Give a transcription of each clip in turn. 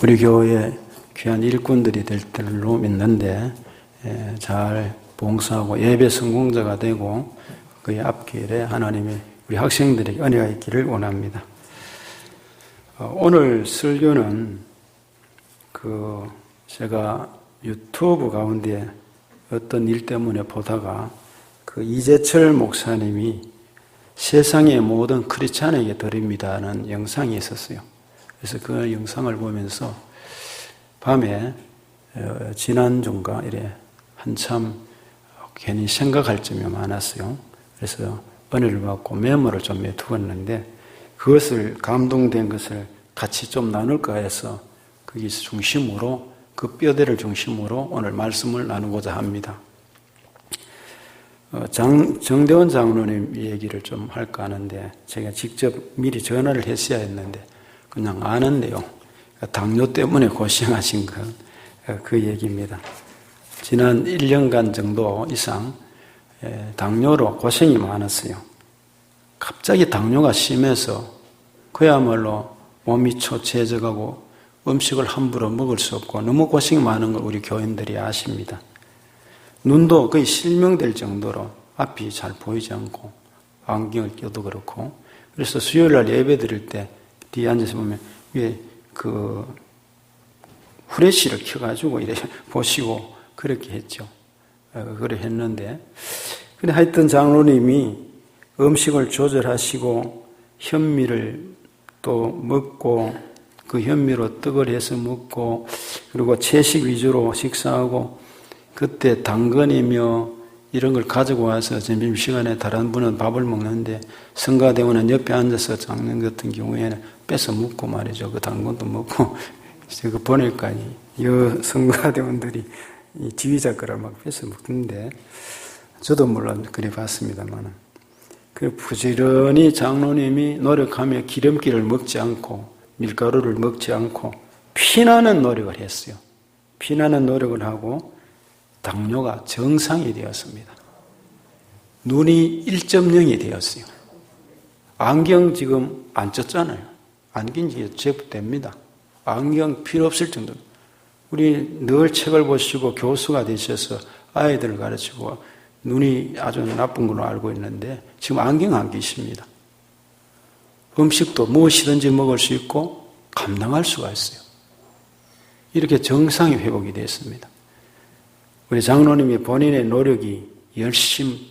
우리 교회에 귀한 일꾼들이 될 줄로 믿는데 잘 봉사하고 예배 성공자가 되고 그의 앞길에 하나님의 우리 학생들에게 은혜가 있기를 원합니다. 오늘 설교는 제가 유튜브 가운데 어떤 일 때문에 보다가 이재철 목사님이 세상의 모든 크리스찬에게 드립니다는 영상이 있었어요. 그래서 그 영상을 보면서 밤에 지난주인가 이래 한참 괜히 생각할 점이 많았어요. 그래서 은혜를 받고 메모를 좀 해두었는데 그것을 감동된 것을 같이 좀 나눌까 해서 거기서 중심으로 그 뼈대를 중심으로 오늘 말씀을 나누고자 합니다. 정대원 장로님 얘기를 좀 할까 하는데 제가 직접 미리 전화를 했어야 했는데 그냥 아는 내용, 당뇨 때문에 고생하신 그 얘기입니다. 지난 1년간 정도 이상 당뇨로 고생이 많았어요. 갑자기 당뇨가 심해서 그야말로 몸이 초췌해져가고 음식을 함부로 먹을 수 없고 너무 고생이 많은 걸 우리 교인들이 아십니다. 눈도 거의 실명될 정도로 앞이 잘 보이지 않고 안경을 껴도 그렇고 그래서 수요일날 예배 드릴 때 뒤에 앉아서 보면 위에 후레쉬를 켜가지고 이렇게 보시고 그렇게 했죠. 그래 했는데 근데 하여튼 장로님이 음식을 조절하시고 현미를 또 먹고 그 현미로 떡을 해서 먹고 그리고 채식 위주로 식사하고 그때 당근이며 이런 걸 가지고 와서 점심시간에 다른 분은 밥을 먹는데 성가대원은 옆에 앉아서 장로님 같은 경우에는 뺏어 먹고 말이죠. 그 당근도 먹고 제가 보니까 이 성가대원들이 이 지휘자 거를 막 뺏어 먹는데 저도 물론 그래 봤습니다만 그 부지런히 장로님이 노력하며 기름기를 먹지 않고 밀가루를 먹지 않고 피나는 노력을 했어요. 피나는 노력을 하고 당뇨가 정상이 되었습니다. 눈이 1.0이 되었어요. 안경 지금 안 쪘잖아요. 안경 이제 제법됩니다. 안경 필요 없을 정도로. 우리 늘 책을 보시고 교수가 되셔서 아이들을 가르치고 눈이 아주 나쁜 걸로 알고 있는데 지금 안경 안 끼십니다. 음식도 무엇이든지 먹을 수 있고 감당할 수가 있어요. 이렇게 정상이 회복이 됐습니다. 우리 장로님이 본인의 노력이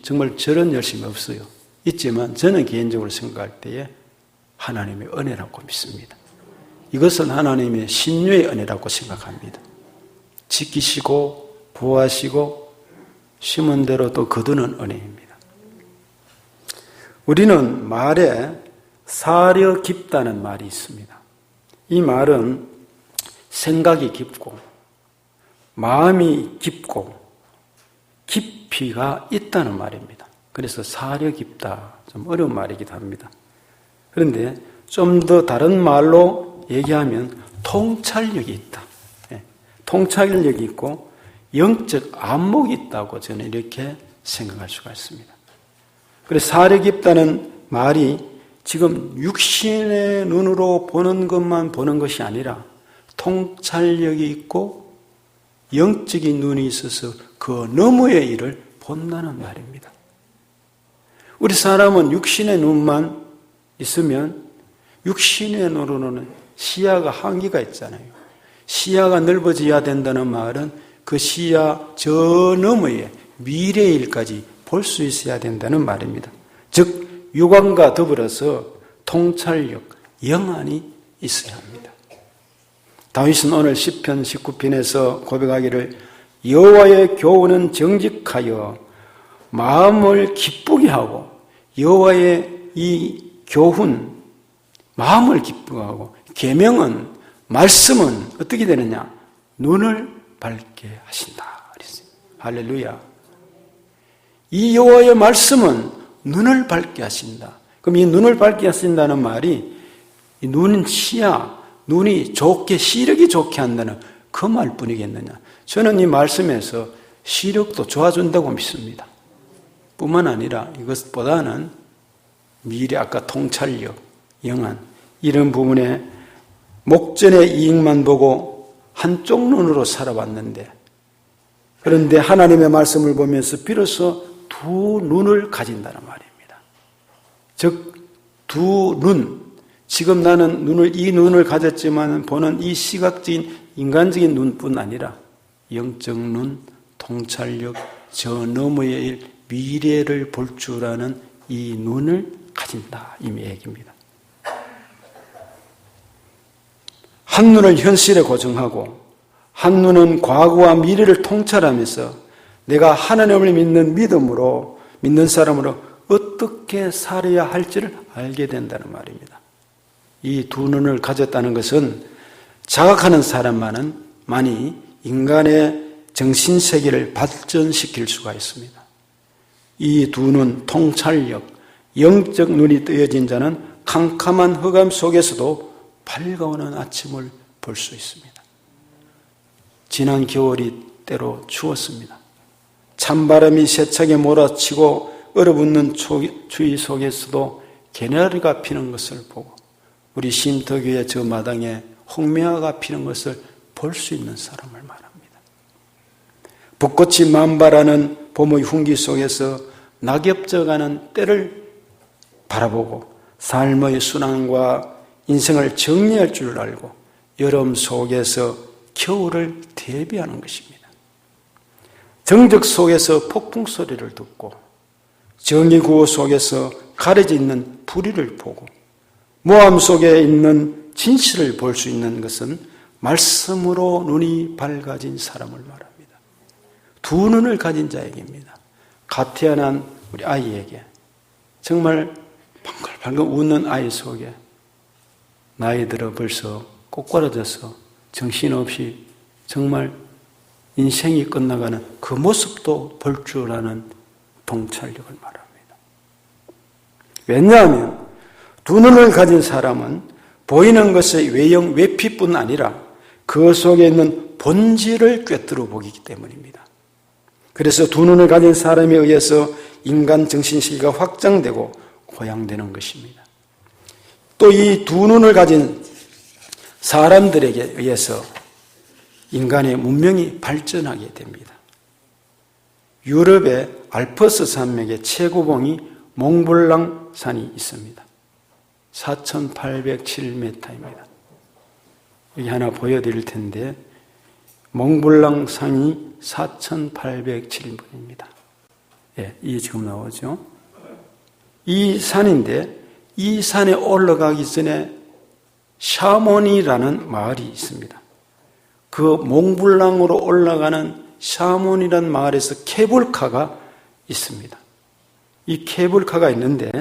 정말 저런 열심이 없어요. 있지만 저는 개인적으로 생각할 때에 하나님의 은혜라고 믿습니다. 이것은 하나님의 신유의 은혜라고 생각합니다. 지키시고 보호하시고 심은 대로 또 거두는 은혜입니다. 우리는 말에 사려 깊다는 말이 있습니다. 이 말은 생각이 깊고 마음이 깊고 깊이가 있다는 말입니다. 그래서 사려 깊다. 좀 어려운 말이기도 합니다. 그런데 좀 더 다른 말로 얘기하면 통찰력이 있다. 통찰력이 있고 영적 안목이 있다고 저는 이렇게 생각할 수가 있습니다. 그래서 사려 깊다는 말이 지금 육신의 눈으로 보는 것만 보는 것이 아니라 통찰력이 있고 영적인 눈이 있어서 그 너머의 일을 본다는 말입니다. 우리 사람은 육신의 눈만 있으면 육신의 눈으로는 시야가 한계가 있잖아요. 시야가 넓어져야 된다는 말은 그 시야 저 너머의 미래의 일까지 볼 수 있어야 된다는 말입니다. 즉 육안과 더불어서 통찰력, 영안이 있어야 합니다. 다윗은 오늘 시편 19편에서 고백하기를 여호와의 교훈은 정직하여 마음을 기쁘게 하고 여호와의 이 교훈, 마음을 기쁘게 하고 계명은, 말씀은 어떻게 되느냐? 눈을 밝게 하신다. 그랬어요. 할렐루야. 이 여호와의 말씀은 눈을 밝게 하신다. 그럼 이 눈을 밝게 하신다는 말이 이 눈은 시야, 눈이 좋게, 시력이 좋게 한다는 그 말뿐이겠느냐. 저는 이 말씀에서 시력도 좋아진다고 믿습니다. 뿐만 아니라 이것보다는 미래, 아까 통찰력, 영안 이런 부분에 목전의 이익만 보고 한쪽 눈으로 살아왔는데, 그런데 하나님의 말씀을 보면서 비로소 두 눈을 가진다는 말입니다. 즉, 두 눈, 지금 나는 이 눈을 가졌지만 보는 이 시각적인 인간적인 눈뿐 아니라 영적 눈, 통찰력, 저 너머의 일, 미래를 볼 줄 아는 이 눈을 가진다, 이 얘기입니다. 한 눈을 현실에 고정하고 한 눈은 과거와 미래를 통찰하면서 내가 하나님을 믿는 믿음으로, 믿는 사람으로 어떻게 살아야 할지를 알게 된다는 말입니다. 이 두 눈을 가졌다는 것은 자각하는 사람만이 인간의 정신세계를 발전시킬 수가 있습니다. 이 두 눈, 통찰력, 영적 눈이 뜨여진 자는 캄캄한 흑암 속에서도 밝아오는 아침을 볼 수 있습니다. 지난 겨울이 때로 추웠습니다. 찬바람이 세차게 몰아치고 얼어붙는 추위 속에서도 개나리가 피는 것을 보고 우리 쉼터교회 저 마당에 홍매화가 피는 것을 볼 수 있는 사람을 말합니다. 벚꽃이 만발하는 봄의 훈기 속에서 낙엽 져가는 때를 바라보고 삶의 순환과 인생을 정리할 줄 알고 여름 속에서 겨울을 대비하는 것입니다. 정적 속에서 폭풍 소리를 듣고 정의구호 속에서 가려져 있는 불의를 보고 모함 속에 있는 진실을 볼 수 있는 것은 말씀으로 눈이 밝아진 사람을 말합니다. 두 눈을 가진 자에게입니다. 갓 태어난 우리 아이에게, 정말 방글방글 웃는 아이 속에 나이 들어 벌써 꼬꾸라져서 정신없이 정말 인생이 끝나가는 그 모습도 볼 줄 아는 통찰력을 말합니다. 왜냐하면 두 눈을 가진 사람은 보이는 것의 외형, 외피뿐 아니라 그 속에 있는 본질을 꿰뚫어 보기 때문입니다. 그래서 두 눈을 가진 사람에 의해서 인간 정신세계가 확장되고 고양되는 것입니다. 또 이 두 눈을 가진 사람들에게 의해서 인간의 문명이 발전하게 됩니다. 유럽의 알프스 산맥의 최고봉이 몽블랑 산이 있습니다. 4,807m입니다. 여기 하나 보여드릴 텐데 몽블랑 산이 4,807m입니다. 예, 이게 지금 나오죠. 이 산인데 이 산에 올라가기 전에 샤몬이라는 마을이 있습니다. 그 몽블랑으로 올라가는 샤몬이라는 마을에서 케이블카가 있습니다. 이 케이블카가 있는데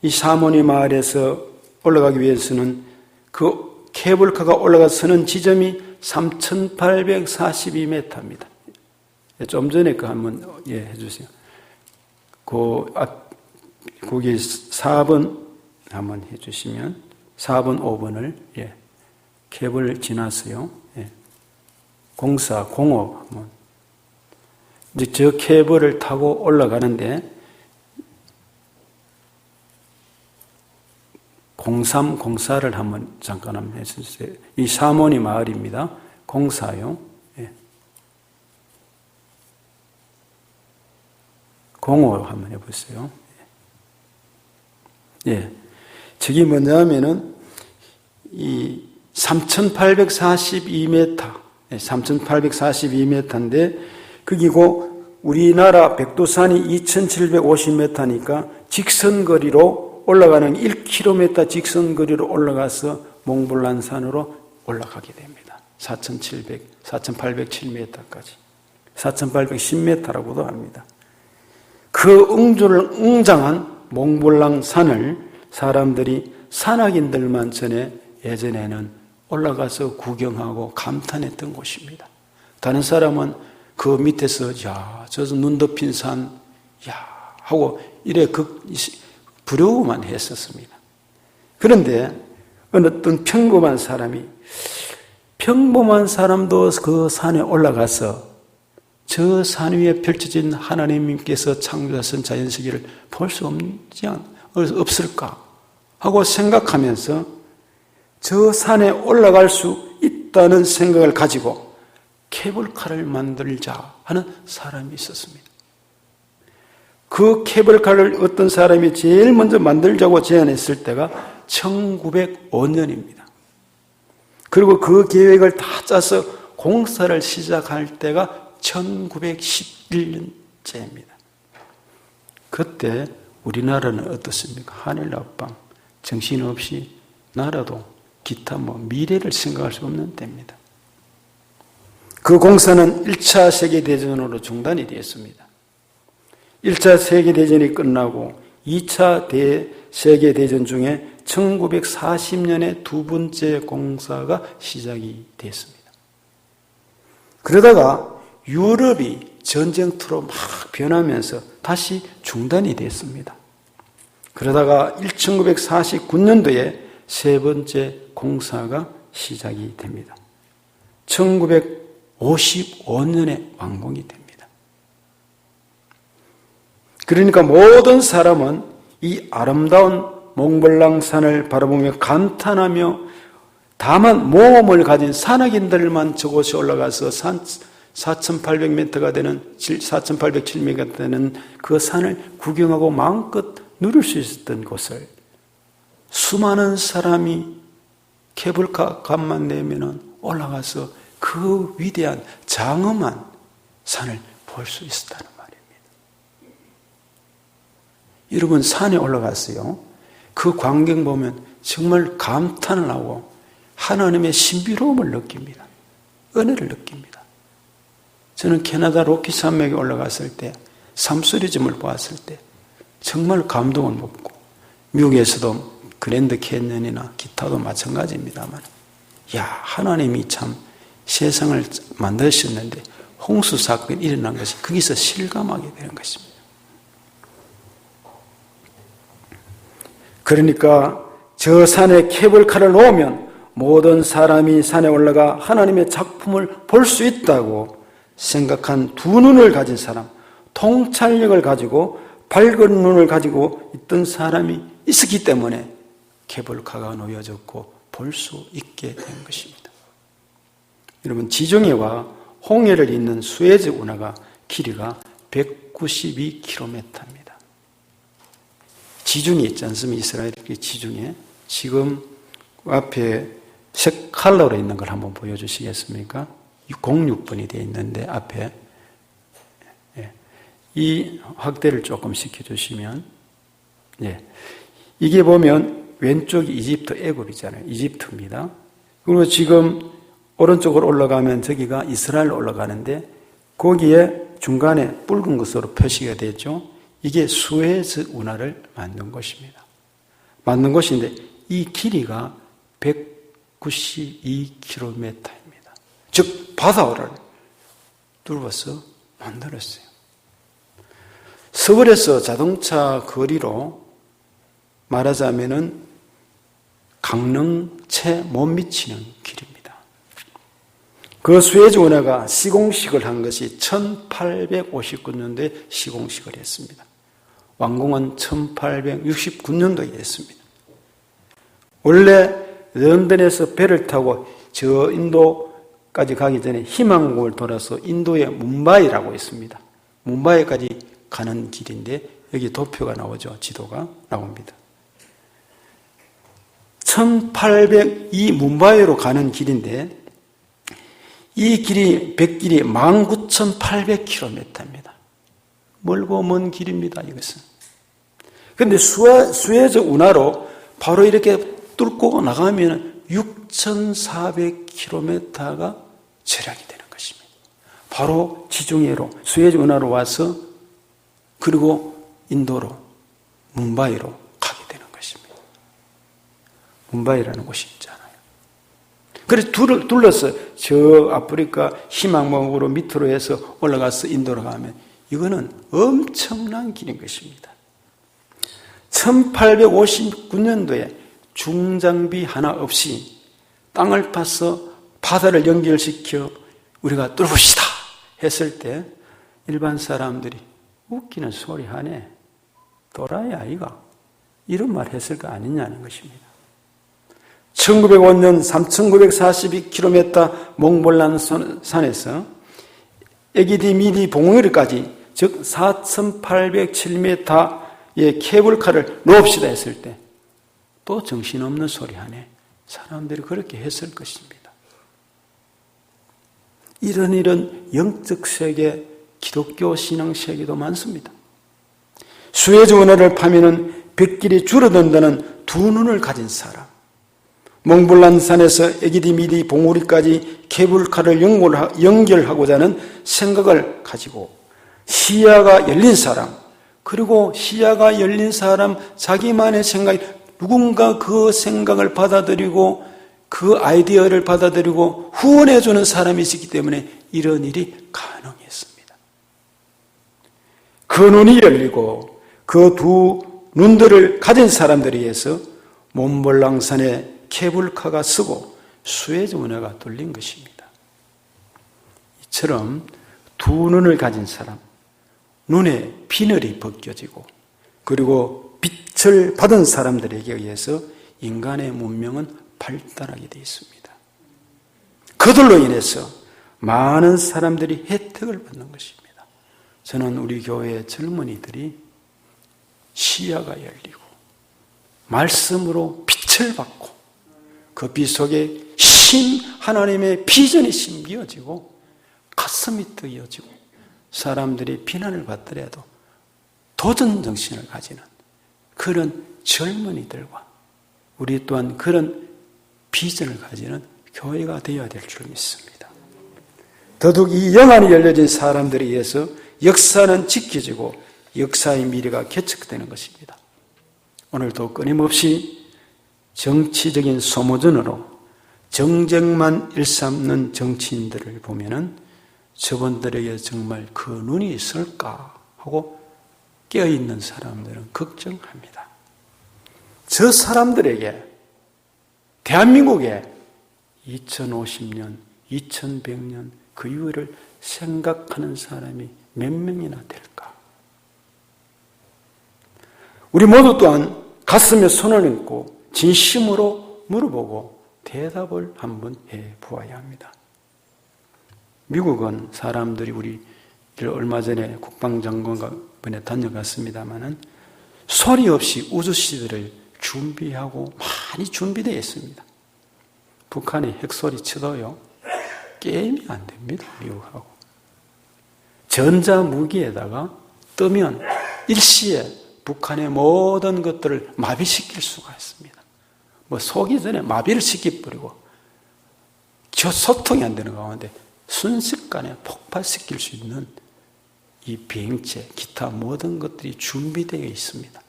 이 샤몬이 마을에서 올라가기 위해서는 그 케이블카가 올라가서 서는 지점이 3,842m입니다. 좀 전에 그 한번 해주세요. 거기 4번 한번 해주시면 4번, 5번을 케이블 지났어요. 공사, 공업 한번. 이제 저 케이블을 타고 올라가는데 0304를 한번 잠깐 한번 해주세요. 이 샤모니 마을입니다. 공사요. 05 한번 해보세요. 저기 뭐냐면은 이 3,842m, 3,842m인데 거기고 우리나라 백두산이 2,750m니까 직선거리로 올라가는 1km 직선거리로 올라가서 몽블란산으로 올라가게 됩니다. 4,807m까지. 4,810m라고도 합니다. 그 웅장한 몽블랑 산을 사람들이 산악인들만 예전에는 올라가서 구경하고 감탄했던 곳입니다. 다른 사람은 그 밑에서 저 눈 덮인 산 하고 이래 부러워만 했었습니다. 그런데 어떤 평범한 사람도 그 산에 올라가서 저 산 위에 펼쳐진 하나님께서 창조하신 자연세계를 볼 수 없을까 하고 생각하면서 저 산에 올라갈 수 있다는 생각을 가지고 케이블카를 만들자 하는 사람이 있었습니다. 그 케이블카를 어떤 사람이 제일 먼저 만들자고 제안했을 때가 1905년입니다. 그리고 그 계획을 다 짜서 공사를 시작할 때가 1911년째입니다. 그때 우리나라는 어떻습니까? 하늘나방, 정신없이 나라도 기타 미래를 생각할 수 없는 때입니다. 그 공사는 1차 세계대전으로 중단이 되었습니다. 1차 세계대전이 끝나고 2차 세계대전 중에 1940년에 두 번째 공사가 시작이 됐습니다. 그러다가 유럽이 전쟁터로 막 변하면서 다시 중단이 됐습니다. 그러다가 1949년도에 세 번째 공사가 시작이 됩니다. 1955년에 완공이 됩니다. 그러니까 모든 사람은 이 아름다운 몽블랑산을 바라보며 감탄하며 다만 모험을 가진 산악인들만 저곳에 올라가서 4,800m가 되는 4,807m가 되는 그 산을 구경하고 마음껏 누릴 수 있었던 곳을 수많은 사람이 케이블카 값만 내면 올라가서 그 위대한 장엄한 산을 볼 수 있었다는 말입니다. 여러분 산에 올라갔어요. 그 광경 보면 정말 감탄을 하고 하나님의 신비로움을 느낍니다. 은혜를 느낍니다. 저는 캐나다 로키 산맥에 올라갔을 때 삼수리즘을 보았을 때 정말 감동을 먹고 미국에서도 그랜드 캐년이나 기타도 마찬가지입니다만 하나님이 참 세상을 만드셨는데 홍수 사건이 일어난 것이 거기서 실감하게 되는 것입니다. 그러니까 저 산에 케이블카를 놓으면 모든 사람이 산에 올라가 하나님의 작품을 볼 수 있다고 생각한 두 눈을 가진 사람, 통찰력을 가지고 밝은 눈을 가지고 있던 사람이 있었기 때문에 케이블카가 놓여졌고 볼 수 있게 된 것입니다. 여러분 지중해와 홍해를 잇는 수에즈 운하가 길이가 192km입니다. 지중해 있지 않습니까? 이스라엘 지중해. 지금 앞에 색깔로 있는 걸 한번 보여주시겠습니까? 06번이 되어 있는데 앞에 이 확대를 조금 시켜주시면 이게 보면 왼쪽이 이집트 애굽이잖아요. 이집트입니다. 그리고 지금 오른쪽으로 올라가면 저기가 이스라엘로 올라가는데 거기에 중간에 붉은 것으로 표시가 되죠. 이게 수에즈 운하를 만든 곳입니다. 만든 곳인데 이 길이가 192km입니다. 즉 바다를 뚫어서 만들었어요. 서울에서 자동차 거리로 말하자면은 강릉 채 못 미치는 길입니다. 그 수에즈 운하가 시공식을 한 것이 1859년도에 시공식을 했습니다. 완공은 1869년도에 했습니다. 원래 런던에서 배를 타고 저 인도까지 가기 전에 희망국을 돌아서 인도의 뭄바이라고 있습니다. 뭄바이까지 가는 길인데 여기 도표가 나오죠. 지도가 나옵니다. 이 뭄바이로 가는 길인데 이 길이 백길이 19,800km입니다. 멀고 먼 길입니다. 이것은. 그런데 수에즈 운하로 바로 이렇게 뚫고 나가면 6,400km가 절약이 되는 것입니다. 바로 지중해로 수에즈 운하로 와서 그리고 인도로 뭄바이로 가게 되는 것입니다. 뭄바이라는 곳이 있잖아요. 그래서 둘러서 저 아프리카 희망봉으로 밑으로 해서 올라가서 인도로 가면 이거는 엄청난 길인 것입니다. 1859년도에 중장비 하나 없이 땅을 파서 바다를 연결시켜 우리가 뚫읍시다 했을 때 일반 사람들이 웃기는 소리 하네. 또라이 아이가 이런 말 했을 거 아니냐는 것입니다. 1905년 3,942km 몽블란 산에서 에기디 미디 봉우리까지 즉 4,807m의 케이블카를 놓읍시다 했을 때 또 정신없는 소리 하네. 사람들이 그렇게 했을 것입니다. 이런 영적 세계, 기독교 신앙 세계도 많습니다. 수에즈 운하를 파면은 뱃길이 줄어든다는 두 눈을 가진 사람, 몽블란 산에서 에기디 미디 봉우리까지 케이블카를 연결하고자 하는 생각을 가지고 시야가 열린 사람, 그리고 시야가 열린 사람 자기만의 생각이 누군가 그 생각을 받아들이고 그 아이디어를 받아들이고 후원해 주는 사람이 있기 때문에 이런 일이 가능했습니다. 그 눈이 열리고 그 두 눈들을 가진 사람들에 의해서 몽블랑산에 케이블카가 서고 수에즈 운하가 뚫린 것입니다. 이처럼 두 눈을 가진 사람, 눈에 비늘이 벗겨지고 그리고 빛을 받은 사람들에게 의해서 인간의 문명은 발달하게 되어 있습니다. 그들로 인해서 많은 사람들이 혜택을 받는 것입니다. 저는 우리 교회의 젊은이들이 시야가 열리고 말씀으로 빛을 받고 그 빛 속에 하나님의 비전이 심겨지고 가슴이 뜨여지고 사람들이 비난을 받더라도 도전 정신을 가지는 그런 젊은이들과 우리 또한 그런 비전을 가지는 교회가 되어야 될 줄 믿습니다. 더욱 이 영안이 열려진 사람들에 의해서 역사는 지켜지고 역사의 미래가 개척되는 것입니다. 오늘도 끊임없이 정치적인 소모전으로 정쟁만 일삼는 정치인들을 보면은 저분들에게 정말 그 눈이 있을까 하고 깨어있는 사람들은 걱정합니다. 저 사람들에게 대한민국에 2050년, 2100년 그 이후를 생각하는 사람이 몇 명이나 될까? 우리 모두 또한 가슴에 손을 얹고 진심으로 물어보고 대답을 한번 해보아야 합니다. 미국은 사람들이 우리 얼마 전에 국방장관과 다녀갔습니다마는 소리 없이 우주시대를 준비하고 많이 준비되어 있습니다. 북한이 핵소리 쳐도요 게임이 안 됩니다. 미국하고 전자무기에다가 뜨면 일시에 북한의 모든 것들을 마비시킬 수가 있습니다. 쏘기 전에 마비를 시켜버리고 소통이 안 되는 가운데 순식간에 폭발시킬 수 있는 이 비행체, 기타 모든 것들이 준비되어 있습니다.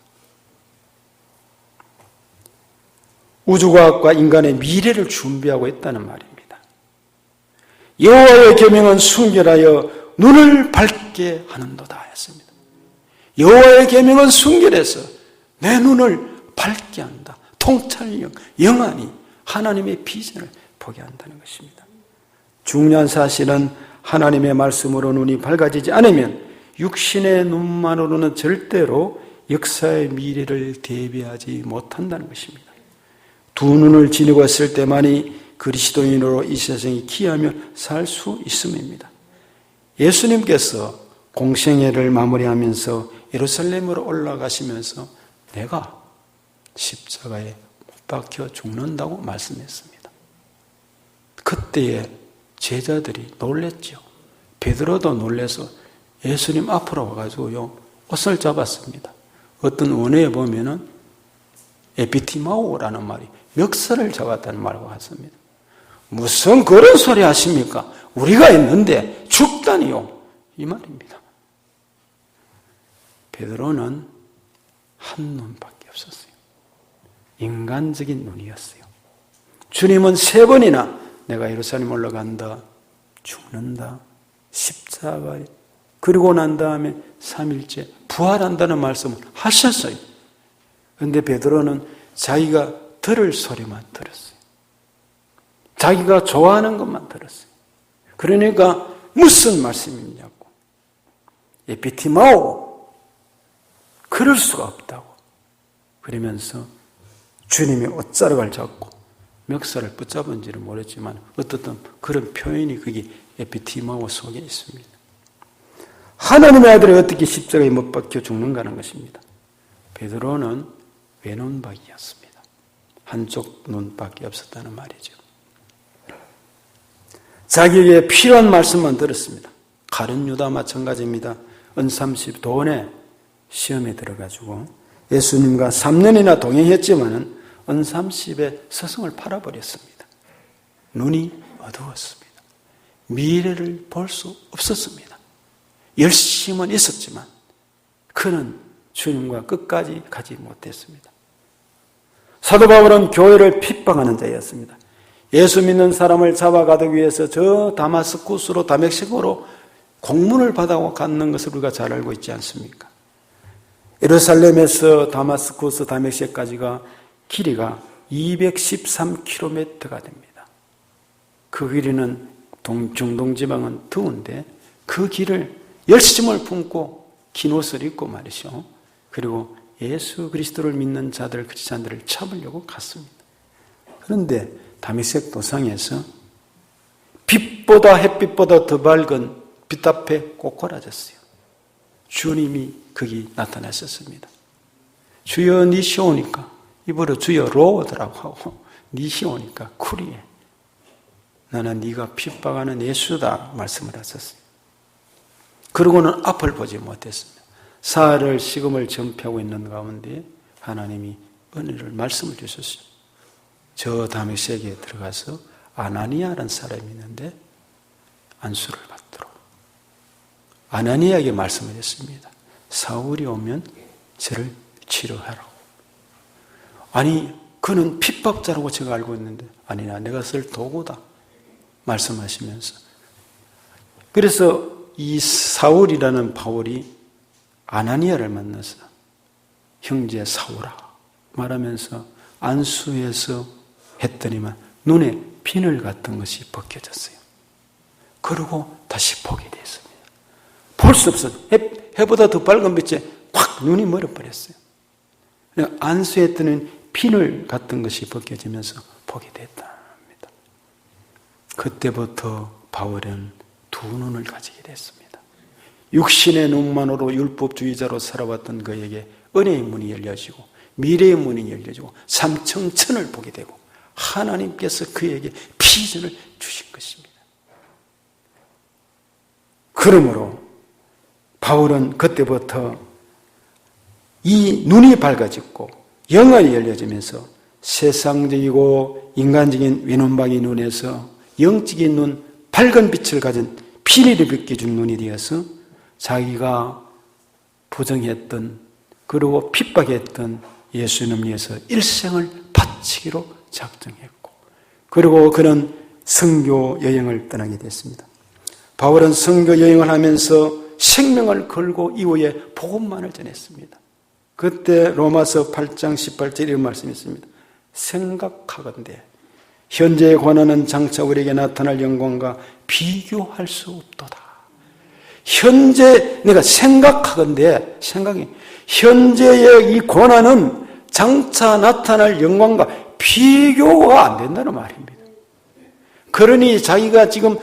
우주과학과 인간의 미래를 준비하고 있다는 말입니다. 여호와의 계명은 순결하여 눈을 밝게 하는도다 했습니다. 여호와의 계명은 순결해서 내 눈을 밝게 한다. 통찰력, 영안이 하나님의 비전을 보게 한다는 것입니다. 중요한 사실은 하나님의 말씀으로 눈이 밝아지지 않으면 육신의 눈만으로는 절대로 역사의 미래를 대비하지 못한다는 것입니다. 두 눈을 지니고 있을 때만이 그리스도인으로 이 세상에 기하며 살 수 있음입니다. 예수님께서 공생애를 마무리하면서 예루살렘으로 올라가시면서 내가 십자가에 못 박혀 죽는다고 말씀했습니다. 그때에 제자들이 놀랬죠. 베드로도 놀래서 예수님 앞으로 와가지고요 옷을 잡았습니다. 어떤 원어에 보면은 에피티마오라는 말이 멱살을 잡았다는 말과 같습니다. 무슨 그런 소리 하십니까? 우리가 있는데 죽다니요 이 말입니다. 베드로는 한 눈밖에 없었어요. 인간적인 눈이었어요. 주님은 3번이나 내가 예루살렘 올라간다, 죽는다, 십자가에 그리고 난 다음에 3일째 부활한다는 말씀을 하셨어요. 그런데 베드로는 자기가 들을 소리만 들었어요. 자기가 좋아하는 것만 들었어요. 그러니까 무슨 말씀이냐고. 에피티마오 그럴 수가 없다고. 그러면서 주님의 옷자락을 잡고 멱살을 붙잡은지는 모르지만 어떻든 그런 표현이 거기 에피티마오 속에 있습니다. 하나님의 아들이 어떻게 십자가에 못 박혀 죽는가 하는 것입니다. 베드로는 외눈박이였습니다. 한쪽 눈밖에 없었다는 말이죠. 자기에게 필요한 말씀만 들었습니다. 가룟 유다 마찬가지입니다. 은삼십 돈에 시험에 들어가지고 예수님과 3년이나 동행했지만은 은삼십에 스승을 팔아버렸습니다. 눈이 어두웠습니다. 미래를 볼 수 없었습니다. 열심은 있었지만 그는 주님과 끝까지 가지 못했습니다. 사도 바울은 교회를 핍박하는 자였습니다. 예수 믿는 사람을 잡아가기 위해서 저 다마스쿠스로 다메섹으로 공문을 받아고 갔는 것을 우리가 잘 알고 있지 않습니까? 예루살렘에서 다마스쿠스 다메섹까지가 길이가 213km가 됩니다. 그 길이는 중동 지방은 더운데 그 길을 열심을 품고 긴 옷을 입고 말이죠. 그리고 예수 그리스도를 믿는 자들, 크리스찬들을 잡으려고 갔습니다. 그런데 다메섹 도상에서 빛보다 햇빛보다 더 밝은 빛 앞에 꼬꾸라졌어요. 주님이 거기 나타나셨습니다. 주여 니시오니까 입으로 주여 로우드라고 하고 니시오니까 쿠리에 나는 네가 핍박하는 예수다 말씀을 하셨어요. 그러고는 앞을 보지 못했습니다. 사흘을 식음을 전폐하고 있는 가운데 하나님이 은혜를 말씀을 주셨어요. 저 다메섹에 들어가서 아나니아라는 사람이 있는데 안수를 받도록 아나니아에게 말씀을 했습니다. 사울이 오면 저를 치료하라고. 아니 그는 핍박자라고 제가 알고 있는데 아니나 내가 쓸 도구다 말씀하시면서 그래서 이 사울이라는 바울이 아나니아를 만나서 형제 사울아 말하면서 안수해서 했더니만 눈에 비늘 같은 것이 벗겨졌어요. 그리고 다시 보게 됐습니다. 볼 수 없어요. 해보다 더 밝은 빛에 확 눈이 멀어버렸어요. 안수했더니 비늘 같은 것이 벗겨지면서 보게 됐답니다. 그때부터 바울은 두 눈을 가지게 됐습니다. 육신의 눈만으로 율법주의자로 살아왔던 그에게 은혜의 문이 열려지고 미래의 문이 열려지고 삼청천을 보게 되고 하나님께서 그에게 비전을 주신 것입니다. 그러므로 바울은 그때부터 이 눈이 밝아졌고 영안이 열려지면서 세상적이고 인간적인 외눈박이 눈에서 영적인 눈, 밝은 빛을 가진 비밀을 비춰준 눈이 되어서 자기가 부정했던 그리고 핍박했던 예수님을 위해서 일생을 바치기로 작정했고 그리고 그는 선교 여행을 떠나게 됐습니다. 바울은 선교 여행을 하면서 생명을 걸고 이후에 복음만을 전했습니다. 그때 로마서 8장 18절에 이런 말씀이 있습니다. 생각하건대 현재의 고난은 장차 우리에게 나타날 영광과 비교할 수 없도다. 현재 내가 생각하건대 생각이 현재의 이 고난은 장차 나타날 영광과 비교가 안 된다는 말입니다. 그러니 자기가 지금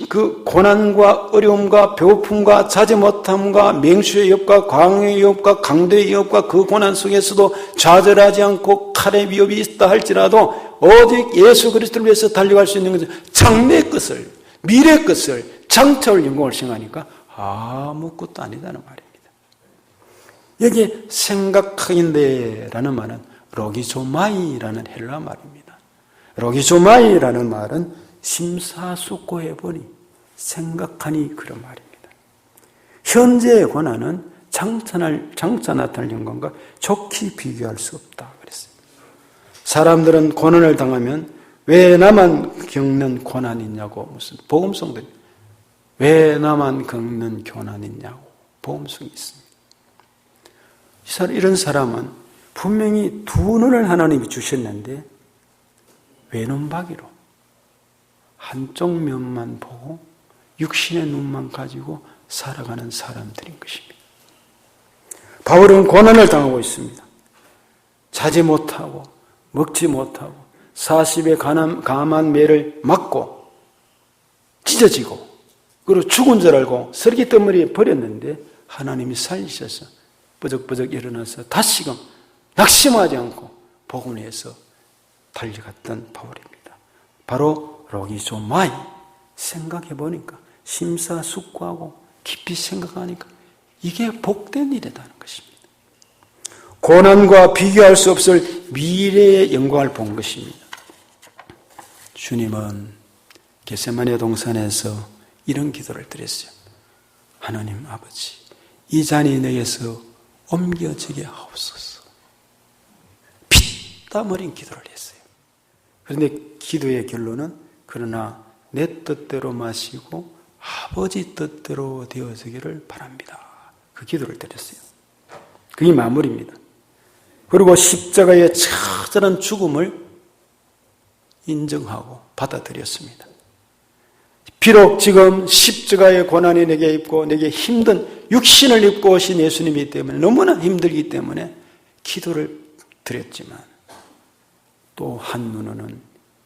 그 고난과 어려움과 배고픔과 자지 못함과 맹수의 위협과 광야의 위협과 강도의 위협과 그 고난 속에서도 좌절하지 않고 칼의 위협이 있다 할지라도 오직 예수 그리스도를 위해서 달려갈 수 있는 것은 장래의 것을 미래의 것을 장차올 영광을 생각하니까 아무것도 아니다는 말입니다. 여기에 생각하긴데라는 말은 로기조마이라는 헬라 말입니다. 로기조마이라는 말은 심사숙고해보니 생각하니 그런 말입니다. 현재의 고난은 장차 나타날 영광과 좋게 비교할 수 없다 그랬어요. 사람들은 고난을 당하면 왜 나만 겪는 고난이 있냐고 무슨 복음성들이 왜 나만 겪는 고난이 있냐고 복음성이 있습니다. 이런 사람은 분명히 두 눈을 하나님이 주셨는데 외눈박이로 한쪽 면만 보고 육신의 눈만 가지고 살아가는 사람들인 것입니다. 바울은 고난을 당하고 있습니다. 자지 못하고 먹지 못하고 40의 감한 매를 맞고 찢어지고 그리고 죽은 줄 알고 설기덩어리에 버렸는데 하나님이 살리셔서 버적버적 일어나서 다시금 낙심하지 않고 복음에서 달려갔던 바울입니다. 바로 로기조마이. 생각해 보니까 심사숙고하고 깊이 생각하니까 이게 복된 일이라는 것입니다. 고난과 비교할 수 없을 미래의 영광을 본 것입니다. 주님은 겟세마네 동산에서 이런 기도를 드렸어요. 하나님 아버지, 이 잔이 내게서 옮겨지게 하옵소서. 피땀 흘린 기도를 했어요. 그런데 기도의 결론은 그러나 내 뜻대로 마시고 아버지 뜻대로 되어지기를 바랍니다. 그 기도를 드렸어요. 그게 마무리입니다. 그리고 십자가의 처절한 죽음을 인정하고 받아들였습니다. 비록 지금 십자가의 고난이 내게 있고 내게 힘든 육신을 입고 오신 예수님이기 때문에 너무나 힘들기 때문에 기도를 드렸지만 또 한눈으로는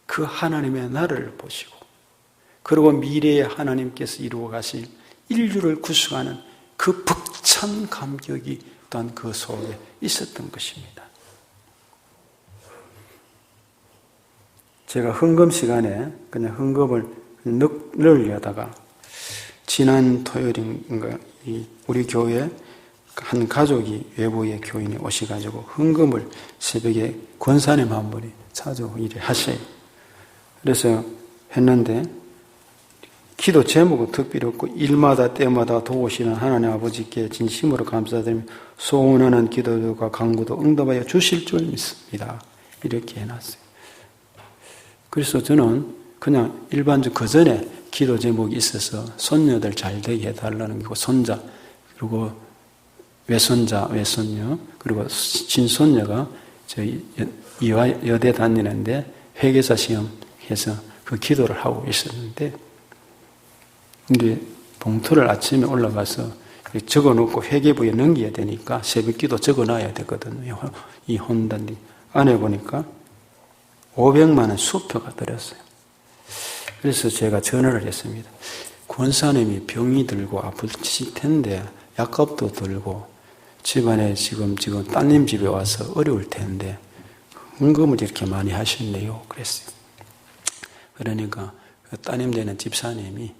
그 하나님의 나를 보시고 그리고 미래에 하나님께서 이루어 가실 인류를 구속하는 그 벅찬 감격이 또한 그 속에 있었던 것입니다. 제가 헌금 시간에 그냥 헌금을 넣으려다가 지난 토요일인가 우리 교회 한 가족이 외부의 교인이 오셔가지고 헌금을 새벽에 권사님 한 분이 자주 일을 하셔요. 그래서 했는데 기도 제목은 특별히 없고 일마다 때마다 도우시는 하나님 아버지께 진심으로 감사드리며 소원하는 기도와 간구도 응답하여 주실 줄 믿습니다. 이렇게 해놨어요. 그래서 저는 그냥 일반적 그 전에 기도 제목이 있어서 손녀들 잘 되게 해달라는 거고 손자 그리고 외손자, 외손녀 그리고 친손녀가 저희 여대 다니는데 회계사 시험해서 그 기도를 하고 있었는데 근데 봉투를 아침에 올라가서 적어놓고 회계부에 넘겨야 되니까 새벽기도 적어놔야 되거든요. 이 혼단이 안에 보니까 500만 원 수표가 들었어요. 그래서 제가 전화를 했습니다. 권사님이 병이 들고 아프실 텐데 약값도 들고 집안에 지금 따님 집에 와서 어려울 텐데 헌금을 이렇게 많이 하셨네요. 그랬어요. 그러니까 그 따님 되는 집사님이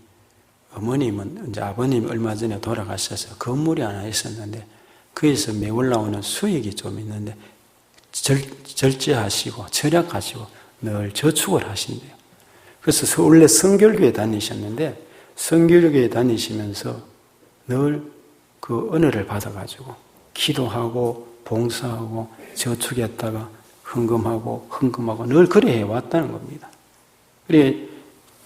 어머님은 이제 아버님이 얼마 전에 돌아가셔서 건물이 하나 있었는데 거기서 매월 나오는 수익이 좀 있는데 절제하시고 절약하시고 늘 저축을 하신대요. 그래서 원래 성결교회 다니셨는데 성결교회 다니시면서 늘 그 은혜를 받아가지고 기도하고 봉사하고 저축했다가 헌금하고 늘 그래 해왔다는 겁니다. 그래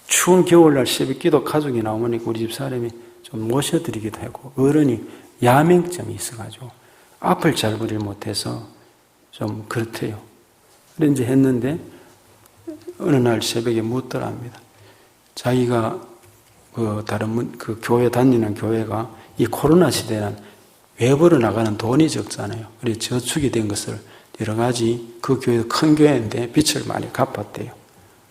추운 겨울날 새벽기도 가족이 나오니까 우리 집 사람이 좀 모셔드리기도 하고 어른이 야맹증이 있어가지고 앞을 잘 보질 못해서 좀 그렇대요. 그래 이제 했는데 어느 날 새벽에 묻더랍니다. 자기가 그 교회 다니는 교회가 이 코로나 시대는 외부로 나가는 돈이 적잖아요. 그래서 저축이 된 것을 여러 가지 그 교회도 큰 교회인데 빚을 많이 갚았대요.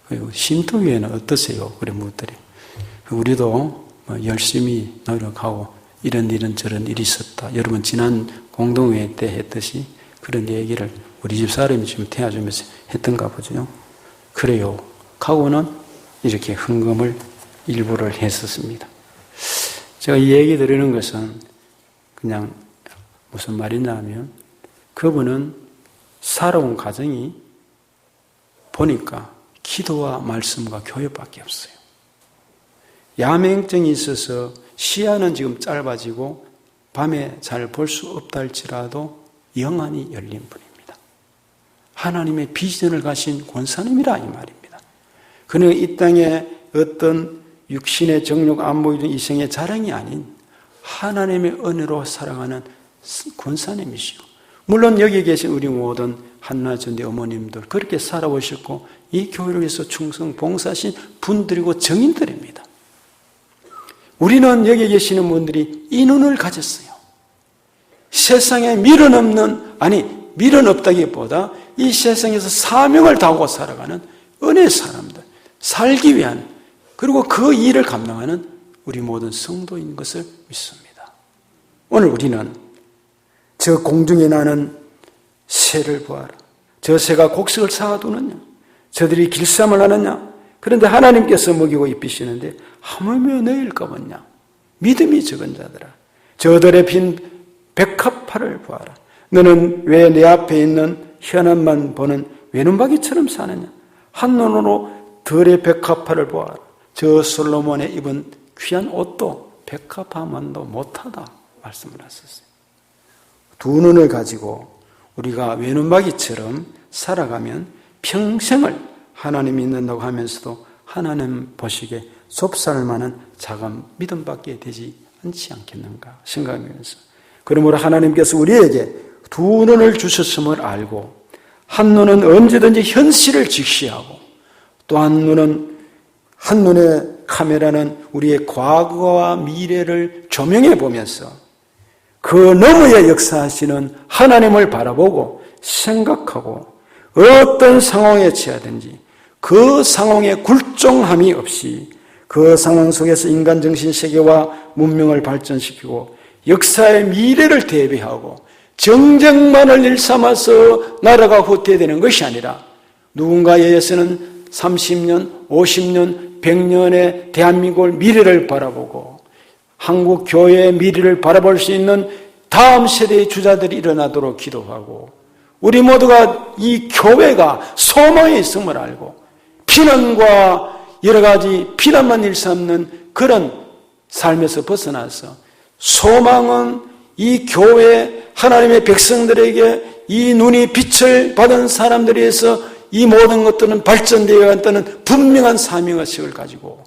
그리고 신통교회는 어떠세요? 그래 묻더래요. 우리도 열심히 노력하고 이런 저런 일이 있었다. 여러분 지난 공동회의 때 했듯이 그런 얘기를 우리 집 사람이 지금 태워주면서 했던가 보죠. 그래요. 하고는 이렇게 헌금을 일부를 했었습니다. 제가 이 얘기 드리는 것은 그냥 무슨 말이냐 하면 그분은 살아온 가정이 보니까 기도와 말씀과 교회밖에 없어요. 야맹증이 있어서 시야는 지금 짧아지고 밤에 잘 볼 수 없다 할지라도 영안이 열린 분입니다. 하나님의 비전을 가신 권사님이라 이 말입니다. 그는 이 땅에 어떤 육신의 정욕 안 보이는 이생의 자랑이 아닌 하나님의 은혜로 살아가는 권사님이시오. 물론 여기 계신 우리 모든 한나전대 어머님들 그렇게 살아오셨고 이 교회를 위해서 충성 봉사하신 분들이고 정인들입니다. 우리는 여기 계시는 분들이 이 눈을 가졌어요. 세상에 미련 없다기보다 이 세상에서 사명을 다하고 살아가는 은혜의 사람들, 살기 위한, 그리고 그 일을 감당하는 우리 모든 성도인 것을 믿습니다. 오늘 우리는 저 공중에 나는 새를 보아라. 저 새가 곡식을 쌓아두느냐? 저들이 길쌈을 하느냐? 그런데 하나님께서 먹이고 입히시는데 하물며 너희일까 보냐? 믿음이 적은 자들아, 저들의 빈 백합화를 보아라. 너는 왜 내 앞에 있는 현안만 보는 외눈박이처럼 사느냐? 한눈으로 들의 백합화를 보아라. 저 솔로몬의 입은 귀한 옷도 백합화만도 못하다 말씀을 하셨어요. 두 눈을 가지고 우리가 외눈박이처럼 살아가면 평생을 하나님 믿는다고 하면서도 하나님 보시기에 좁쌀만한 작은 믿음밖에 되지 않지 않겠는가 생각하면서, 그러므로 하나님께서 우리에게 두 눈을 주셨음을 알고 한 눈은 언제든지 현실을 직시하고 또 한 눈의 카메라는 우리의 과거와 미래를 조명해 보면서 그 너머에 역사하시는 하나님을 바라보고 생각하고 어떤 상황에 처하든지 그 상황에 굴종함이 없이 그 상황 속에서 인간 정신 세계와 문명을 발전시키고 역사의 미래를 대비하고 정쟁만을 일삼아서 나라가 후퇴되는 것이 아니라 누군가에 의해서는 30년, 50년, 100년의 대한민국 미래를 바라보고 한국 교회의 미래를 바라볼 수 있는 다음 세대의 주자들이 일어나도록 기도하고 우리 모두가 이 교회가 소망이 있음을 알고 피난과 여러 가지 피난만 일삼는 그런 삶에서 벗어나서 소망은 이 교회 하나님의 백성들에게 이 눈이 빛을 받은 사람들에 의해서 이 모든 것들은 발전되어 간다는 분명한 사명의식을 가지고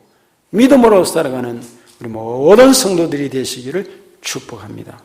믿음으로 살아가는 우리 모든 성도들이 되시기를 축복합니다.